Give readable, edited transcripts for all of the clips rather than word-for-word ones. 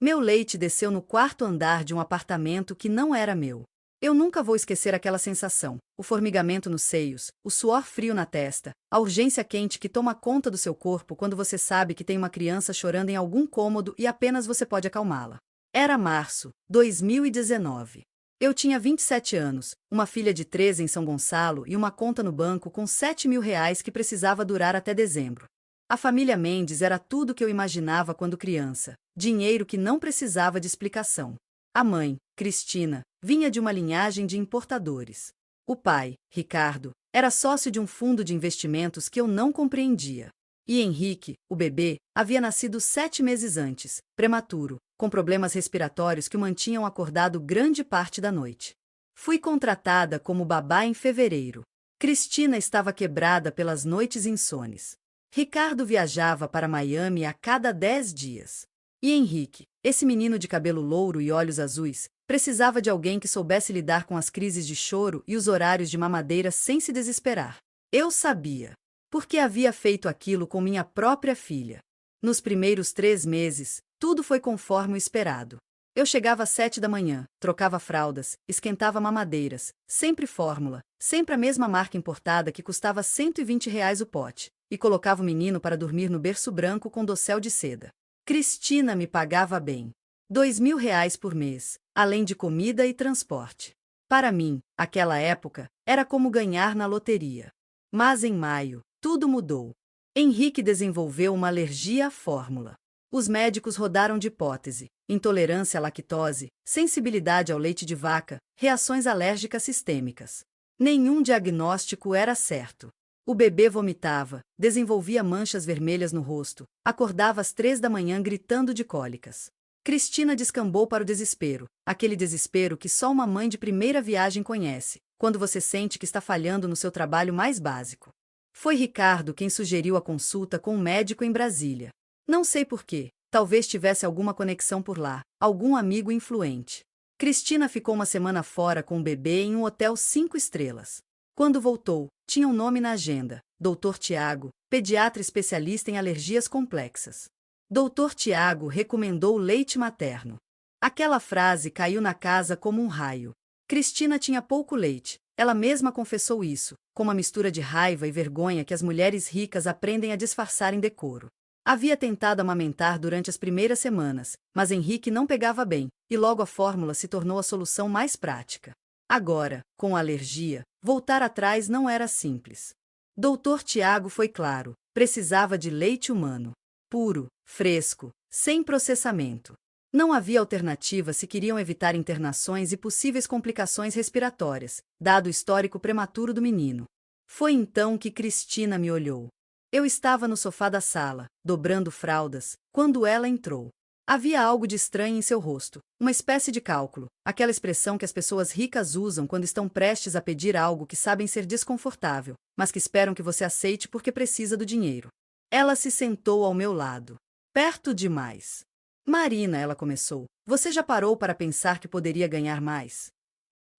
Meu leite desceu no quarto andar de um apartamento que não era meu. Eu nunca vou esquecer aquela sensação, o formigamento nos seios, o suor frio na testa, a urgência quente que toma conta do seu corpo quando você sabe que tem uma criança chorando em algum cômodo e apenas você pode acalmá-la. Era março, 2019. Eu tinha 27 anos, uma filha de 13 em São Gonçalo e uma conta no banco com R$ 7.000 que precisava durar até dezembro. A família Mendes era tudo o que eu imaginava quando criança, dinheiro que não precisava de explicação. A mãe, Cristina, vinha de uma linhagem de importadores. O pai, Ricardo, era sócio de um fundo de investimentos que eu não compreendia. E Henrique, o bebê, havia nascido 7 meses antes, prematuro, com problemas respiratórios que o mantinham acordado grande parte da noite. Fui contratada como babá em fevereiro. Cristina estava quebrada pelas noites insones. Ricardo viajava para Miami a cada 10 dias. E Henrique, esse menino de cabelo louro e olhos azuis, precisava de alguém que soubesse lidar com as crises de choro e os horários de mamadeira sem se desesperar. Eu sabia, porque havia feito aquilo com minha própria filha. Nos primeiros 3 meses, tudo foi conforme o esperado. Eu chegava às 7 da manhã, trocava fraldas, esquentava mamadeiras, sempre fórmula, sempre a mesma marca importada que custava R$ 120 o pote, e colocava o menino para dormir no berço branco com dossel de seda. Cristina me pagava bem. R$ 2.000 por mês, além de comida e transporte. Para mim, aquela época, era como ganhar na loteria. Mas em maio, tudo mudou. Henrique desenvolveu uma alergia à fórmula. Os médicos rodaram de hipótese: intolerância à lactose, sensibilidade ao leite de vaca, reações alérgicas sistêmicas. Nenhum diagnóstico era certo. O bebê vomitava, desenvolvia manchas vermelhas no rosto, acordava às 3 da manhã gritando de cólicas. Cristina descambou para o desespero, aquele desespero que só uma mãe de primeira viagem conhece, quando você sente que está falhando no seu trabalho mais básico. Foi Ricardo quem sugeriu a consulta com um médico em Brasília. Não sei porquê, talvez tivesse alguma conexão por lá, algum amigo influente. Cristina ficou uma semana fora com o bebê em um hotel 5 estrelas. Quando voltou, tinha um nome na agenda: Dr. Tiago, pediatra especialista em alergias complexas. Dr. Tiago recomendou leite materno. Aquela frase caiu na casa como um raio. Cristina tinha pouco leite, ela mesma confessou isso, com uma mistura de raiva e vergonha que as mulheres ricas aprendem a disfarçar em decoro. Havia tentado amamentar durante as primeiras semanas, mas Henrique não pegava bem, e logo a fórmula se tornou a solução mais prática. Agora, com a alergia, voltar atrás não era simples. Dr. Tiago foi claro: precisava de leite humano. Puro, fresco, sem processamento. Não havia alternativa se queriam evitar internações e possíveis complicações respiratórias, dado o histórico prematuro do menino. Foi então que Cristina me olhou. Eu estava no sofá da sala, dobrando fraldas, quando ela entrou. Havia algo de estranho em seu rosto, uma espécie de cálculo, aquela expressão que as pessoas ricas usam quando estão prestes a pedir algo que sabem ser desconfortável, mas que esperam que você aceite porque precisa do dinheiro. Ela se sentou ao meu lado. Perto demais. Marina, ela começou, você já parou para pensar que poderia ganhar mais?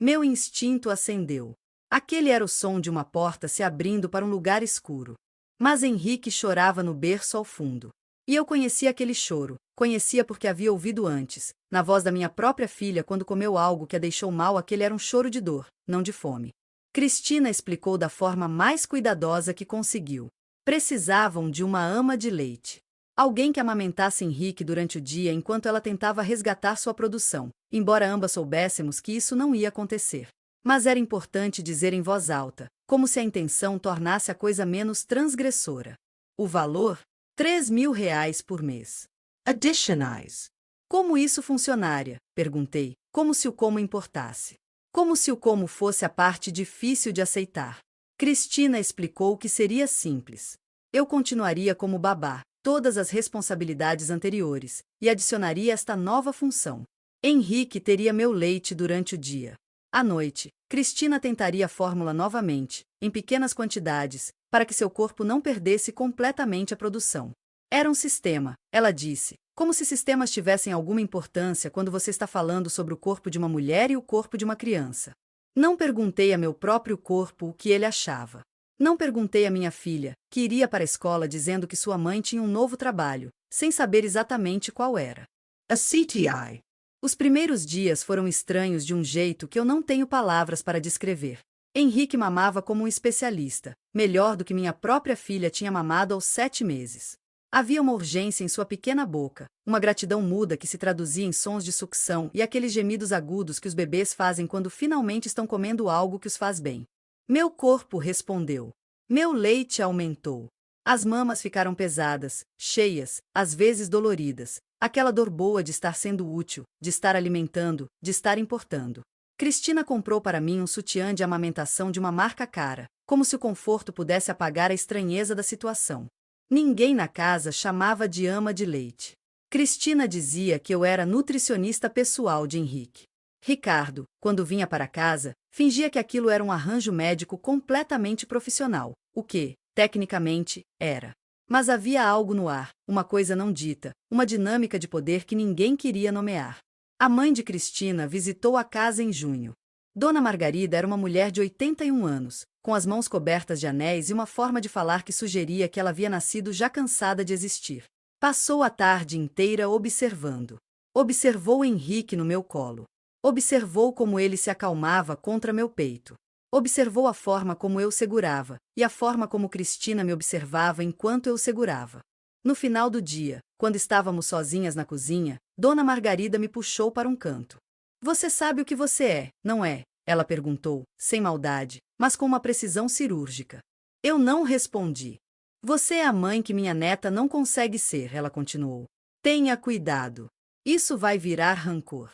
Meu instinto acendeu. Aquele era o som de uma porta se abrindo para um lugar escuro. Mas Henrique chorava no berço ao fundo. E eu conhecia aquele choro, conhecia porque havia ouvido antes, na voz da minha própria filha quando comeu algo que a deixou mal. Aquele era um choro de dor, não de fome. Cristina explicou da forma mais cuidadosa que conseguiu. Precisavam de uma ama de leite. Alguém que amamentasse Henrique durante o dia enquanto ela tentava resgatar sua produção, embora ambas soubéssemos que isso não ia acontecer. Mas era importante dizer em voz alta, como se a intenção tornasse a coisa menos transgressora. O valor? R$ 3.000 por mês. Additionais. Como isso funcionaria? Perguntei, como se o como importasse. Como se o como fosse a parte difícil de aceitar. Cristina explicou que seria simples. Eu continuaria como babá, todas as responsabilidades anteriores, e adicionaria esta nova função. Henrique teria meu leite durante o dia. À noite, Cristina tentaria a fórmula novamente, em pequenas quantidades, para que seu corpo não perdesse completamente a produção. Era um sistema, ela disse, como se sistemas tivessem alguma importância quando você está falando sobre o corpo de uma mulher e o corpo de uma criança. Não perguntei a meu próprio corpo o que ele achava. Não perguntei à minha filha, que iria para a escola dizendo que sua mãe tinha um novo trabalho, sem saber exatamente qual era. A CTI. Os primeiros dias foram estranhos de um jeito que eu não tenho palavras para descrever. Henrique mamava como um especialista, melhor do que minha própria filha tinha mamado aos 7 meses. Havia uma urgência em sua pequena boca, uma gratidão muda que se traduzia em sons de sucção e aqueles gemidos agudos que os bebês fazem quando finalmente estão comendo algo que os faz bem. Meu corpo respondeu. Meu leite aumentou. As mamas ficaram pesadas, cheias, às vezes doloridas. Aquela dor boa de estar sendo útil, de estar alimentando, de estar importando. Cristina comprou para mim um sutiã de amamentação de uma marca cara, como se o conforto pudesse apagar a estranheza da situação. Ninguém na casa chamava de ama de leite. Cristina dizia que eu era nutricionista pessoal de Henrique. Ricardo, quando vinha para casa, fingia que aquilo era um arranjo médico completamente profissional, o que, tecnicamente, era. Mas havia algo no ar, uma coisa não dita, uma dinâmica de poder que ninguém queria nomear. A mãe de Cristina visitou a casa em junho. Dona Margarida era uma mulher de 81 anos, com as mãos cobertas de anéis e uma forma de falar que sugeria que ela havia nascido já cansada de existir. Passou a tarde inteira observando. Observou Henrique no meu colo. Observou como ele se acalmava contra meu peito. Observou a forma como eu segurava, e a forma como Cristina me observava enquanto eu segurava. No final do dia, quando estávamos sozinhas na cozinha, Dona Margarida me puxou para um canto. Você sabe o que você é, não é? Ela perguntou, sem maldade, mas com uma precisão cirúrgica. Eu não respondi. Você é a mãe que minha neta não consegue ser, ela continuou. Tenha cuidado. Isso vai virar rancor.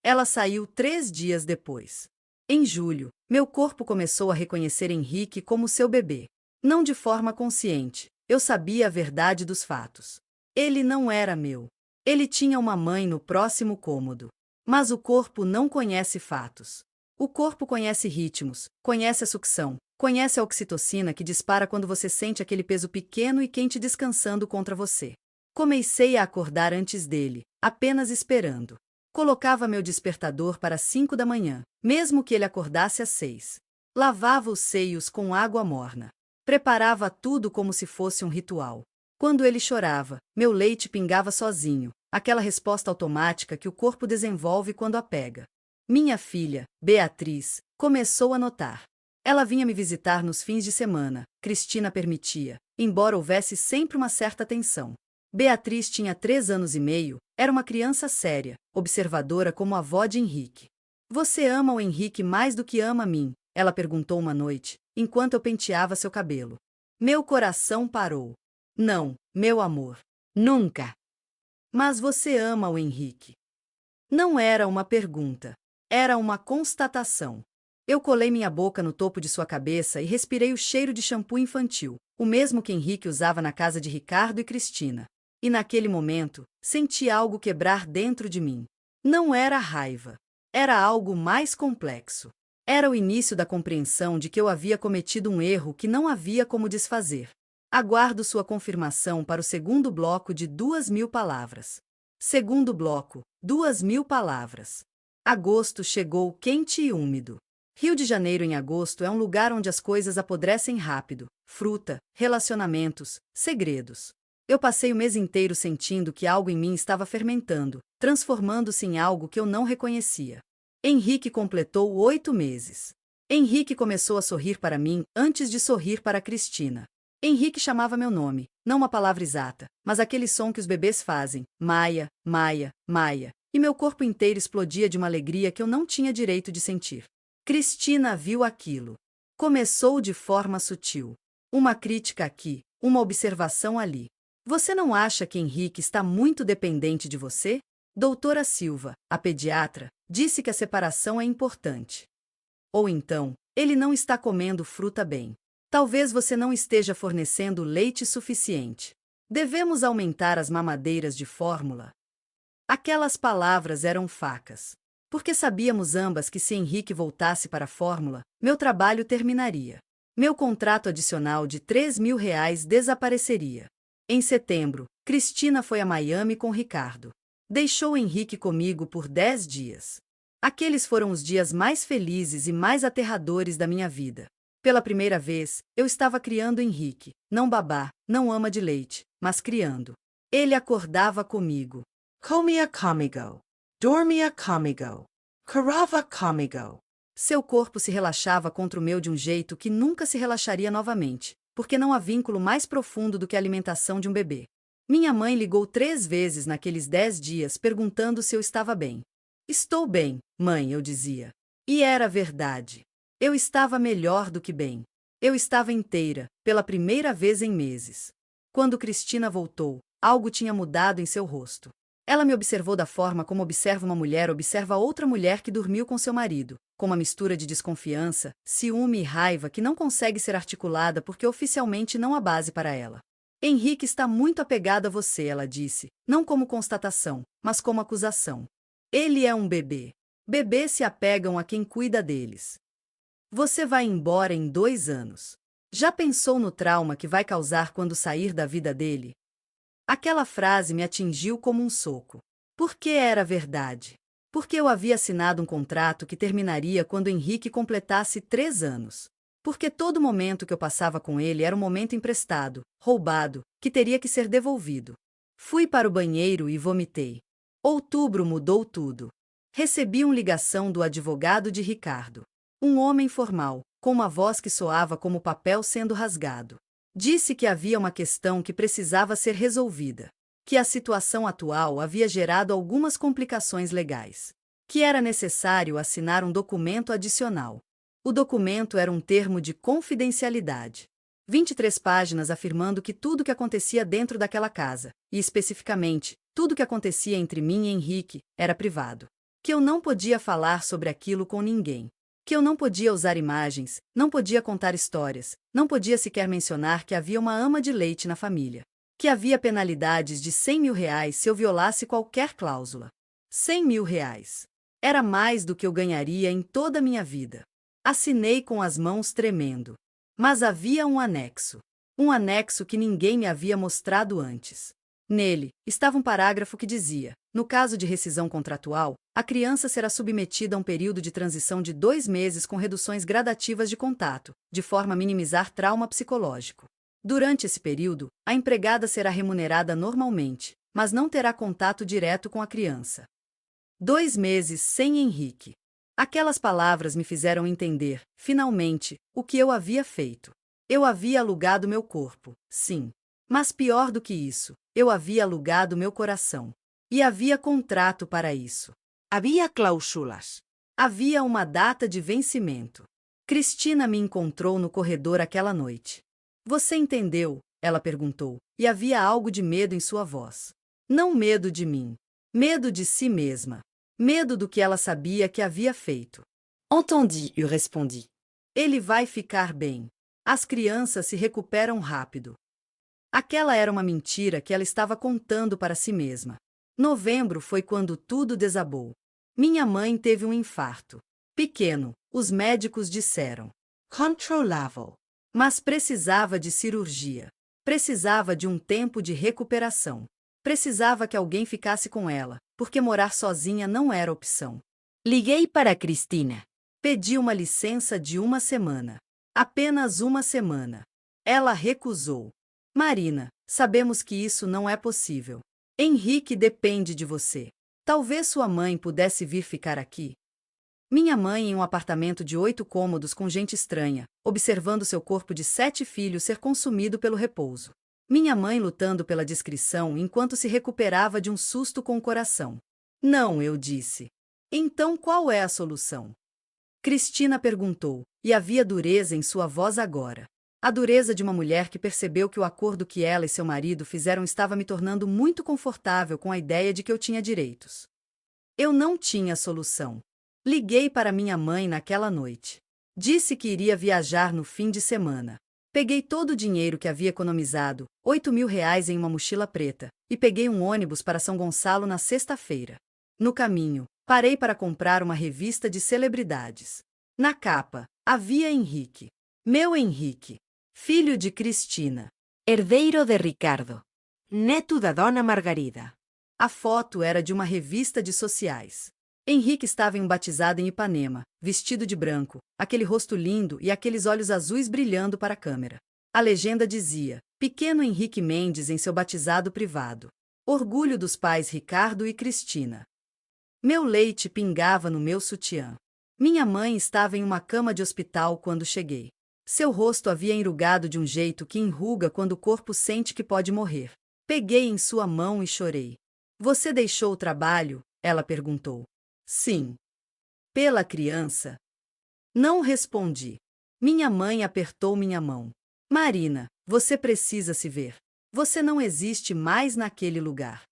Ela saiu 3 dias depois. Em julho, meu corpo começou a reconhecer Henrique como seu bebê. Não de forma consciente, eu sabia a verdade dos fatos. Ele não era meu. Ele tinha uma mãe no próximo cômodo. Mas o corpo não conhece fatos. O corpo conhece ritmos, conhece a sucção, conhece a oxitocina que dispara quando você sente aquele peso pequeno e quente descansando contra você. Comecei a acordar antes dele, apenas esperando. Colocava meu despertador para 5 da manhã, mesmo que ele acordasse às 6. Lavava os seios com água morna. Preparava tudo como se fosse um ritual. Quando ele chorava, meu leite pingava sozinho, aquela resposta automática que o corpo desenvolve quando a pega. Minha filha, Beatriz, começou a notar. Ela vinha me visitar nos fins de semana, Cristina permitia, embora houvesse sempre uma certa tensão. Beatriz tinha 3 anos e meio, era uma criança séria, observadora como a avó de Henrique. Você ama o Henrique mais do que ama a mim? Ela perguntou uma noite, enquanto eu penteava seu cabelo. Meu coração parou. Não, meu amor. Nunca. Mas você ama o Henrique. Não era uma pergunta. Era uma constatação. Eu colei minha boca no topo de sua cabeça e respirei o cheiro de shampoo infantil, o mesmo que Henrique usava na casa de Ricardo e Cristina. E naquele momento, senti algo quebrar dentro de mim. Não era raiva. Era algo mais complexo. Era o início da compreensão de que eu havia cometido um erro que não havia como desfazer. Aguardo sua confirmação para o segundo bloco de 2.000 palavras. Segundo bloco, 2.000 palavras. Agosto chegou quente e úmido. Rio de Janeiro em agosto é um lugar onde as coisas apodrecem rápido. Fruta, relacionamentos, segredos. Eu passei o mês inteiro sentindo que algo em mim estava fermentando, transformando-se em algo que eu não reconhecia. Henrique completou 8 meses. Henrique começou a sorrir para mim antes de sorrir para Cristina. Henrique chamava meu nome, não uma palavra exata, mas aquele som que os bebês fazem, Maia, Maia, Maia, e meu corpo inteiro explodia de uma alegria que eu não tinha direito de sentir. Cristina viu aquilo. Começou de forma sutil. Uma crítica aqui, uma observação ali. Você não acha que Henrique está muito dependente de você? Doutora Silva, a pediatra, disse que a separação é importante. Ou então, ele não está comendo fruta bem. Talvez você não esteja fornecendo leite suficiente. Devemos aumentar as mamadeiras de fórmula. Aquelas palavras eram facas. Porque sabíamos ambas que se Henrique voltasse para a fórmula, meu trabalho terminaria. Meu contrato adicional de R$ 3.000 desapareceria. Em setembro, Cristina foi a Miami com Ricardo. Deixou Henrique comigo por 10 dias. Aqueles foram os dias mais felizes e mais aterradores da minha vida. Pela primeira vez, eu estava criando Henrique, não babá, não ama de leite, mas criando. Ele acordava comigo. Comia comigo. Dormia comigo. Curava comigo. Seu corpo se relaxava contra o meu de um jeito que nunca se relaxaria novamente, porque não há vínculo mais profundo do que a alimentação de um bebê. Minha mãe ligou 3 vezes naqueles 10 dias perguntando se eu estava bem. Estou bem, mãe, eu dizia. E era verdade. Eu estava melhor do que bem. Eu estava inteira, pela primeira vez em meses. Quando Cristina voltou, algo tinha mudado em seu rosto. Ela me observou da forma como observa uma mulher observa outra mulher que dormiu com seu marido, com uma mistura de desconfiança, ciúme e raiva que não consegue ser articulada porque oficialmente não há base para ela. Henrique está muito apegado a você, ela disse, não como constatação, mas como acusação. Ele é um bebê. Bebês se apegam a quem cuida deles. Você vai embora em 2 anos. Já pensou no trauma que vai causar quando sair da vida dele? Aquela frase me atingiu como um soco. Porque era verdade. Porque eu havia assinado um contrato que terminaria quando Henrique completasse 3 anos. Porque todo momento que eu passava com ele era um momento emprestado, roubado, que teria que ser devolvido. Fui para o banheiro e vomitei. Outubro mudou tudo. Recebi uma ligação do advogado de Ricardo. Um homem formal, com uma voz que soava como papel sendo rasgado. Disse que havia uma questão que precisava ser resolvida, que a situação atual havia gerado algumas complicações legais, que era necessário assinar um documento adicional. O documento era um termo de confidencialidade. 23 páginas afirmando que tudo que acontecia dentro daquela casa, e especificamente, tudo que acontecia entre mim e Henrique, era privado. Que eu não podia falar sobre aquilo com ninguém. Que eu não podia usar imagens, não podia contar histórias, não podia sequer mencionar que havia uma ama de leite na família. Que havia penalidades de 100 mil reais se eu violasse qualquer cláusula. 100 mil reais. Era mais do que eu ganharia em toda a minha vida. Assinei com as mãos tremendo. Mas havia um anexo. Um anexo que ninguém me havia mostrado antes. Nele, estava um parágrafo que dizia: no caso de rescisão contratual, a criança será submetida a um período de transição de 2 meses com reduções gradativas de contato, de forma a minimizar trauma psicológico. Durante esse período, a empregada será remunerada normalmente, mas não terá contato direto com a criança. 2 meses sem Henrique. Aquelas palavras me fizeram entender, finalmente, o que eu havia feito. Eu havia alugado meu corpo, sim. Mas pior do que isso, eu havia alugado meu coração. E havia contrato para isso. Havia cláusulas. Havia uma data de vencimento. Cristina me encontrou no corredor aquela noite. Você entendeu? Ela perguntou, e havia algo de medo em sua voz. Não medo de mim. Medo de si mesma. Medo do que ela sabia que havia feito. Entendi, eu respondi. Ele vai ficar bem. As crianças se recuperam rápido. Aquela era uma mentira que ela estava contando para si mesma. Novembro foi quando tudo desabou. Minha mãe teve um infarto. Pequeno, os médicos disseram. Controlável. Mas precisava de cirurgia. Precisava de um tempo de recuperação. Precisava que alguém ficasse com ela, porque morar sozinha não era opção. Liguei para Cristina. Pedi uma licença de 1 semana. Apenas 1 semana. Ela recusou. Marina, sabemos que isso não é possível. Henrique depende de você. Talvez sua mãe pudesse vir ficar aqui. Minha mãe em um apartamento de 8 cômodos com gente estranha, observando seu corpo de 7 filhos ser consumido pelo repouso. Minha mãe lutando pela discrição enquanto se recuperava de um susto com o coração. Não, eu disse. Então qual é a solução? Cristina perguntou, e havia dureza em sua voz agora. A dureza de uma mulher que percebeu que o acordo que ela e seu marido fizeram estava me tornando muito confortável com a ideia de que eu tinha direitos. Eu não tinha solução. Liguei para minha mãe naquela noite. Disse que iria viajar no fim de semana. Peguei todo o dinheiro que havia economizado, 8 mil reais em uma mochila preta, e peguei um ônibus para São Gonçalo na sexta-feira. No caminho, parei para comprar uma revista de celebridades. Na capa, havia Henrique. Meu Henrique. Filho de Cristina. Herdeiro de Ricardo. Neto da dona Margarida. A foto era de uma revista de sociais. Henrique estava batizado em Ipanema, vestido de branco, aquele rosto lindo e aqueles olhos azuis brilhando para a câmera. A legenda dizia: Pequeno Henrique Mendes em seu batizado privado. Orgulho dos pais Ricardo e Cristina. Meu leite pingava no meu sutiã. Minha mãe estava em uma cama de hospital quando cheguei. Seu rosto havia enrugado de um jeito que enruga quando o corpo sente que pode morrer. Peguei em sua mão e chorei. Você deixou o trabalho? Ela perguntou. Sim. Pela criança? Não respondi. Minha mãe apertou minha mão. Marina, você precisa se ver. Você não existe mais naquele lugar.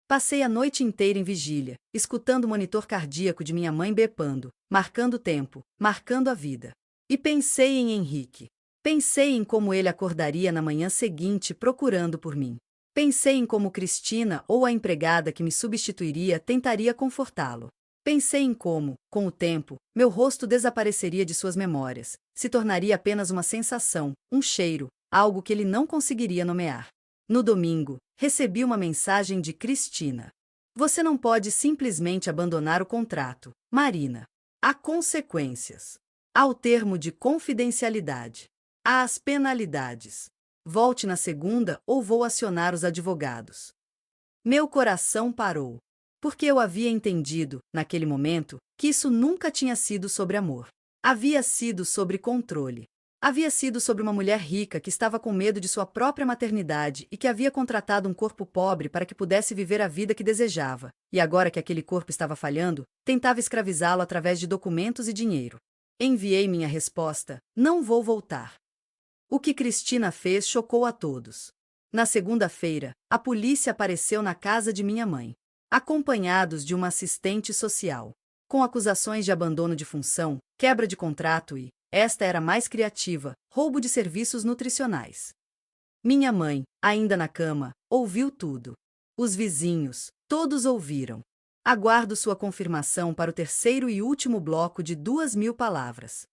Passei a noite inteira em vigília, escutando o monitor cardíaco de minha mãe bepando, marcando o tempo, marcando a vida. E pensei em Henrique. Pensei em como ele acordaria na manhã seguinte procurando por mim. Pensei em como Cristina ou a empregada que me substituiria tentaria confortá-lo. Pensei em como, com o tempo, meu rosto desapareceria de suas memórias, se tornaria apenas uma sensação, um cheiro, algo que ele não conseguiria nomear. No domingo, recebi uma mensagem de Cristina. Você não pode simplesmente abandonar o contrato, Marina. Há consequências. Há o termo de confidencialidade. Há as penalidades. Volte na segunda ou vou acionar os advogados. Meu coração parou. Porque eu havia entendido, naquele momento, que isso nunca tinha sido sobre amor. Havia sido sobre controle. Havia sido sobre uma mulher rica que estava com medo de sua própria maternidade e que havia contratado um corpo pobre para que pudesse viver a vida que desejava, e agora que aquele corpo estava falhando, tentava escravizá-lo através de documentos e dinheiro. Enviei minha resposta: não vou voltar. O que Cristina fez chocou a todos. Na segunda-feira, a polícia apareceu na casa de minha mãe, acompanhados de uma assistente social, com acusações de abandono de função, quebra de contrato e, esta era mais criativa, roubo de serviços nutricionais. Minha mãe, ainda na cama, ouviu tudo. Os vizinhos, todos ouviram. Aguardo sua confirmação para o terceiro e último bloco de 2.000 palavras.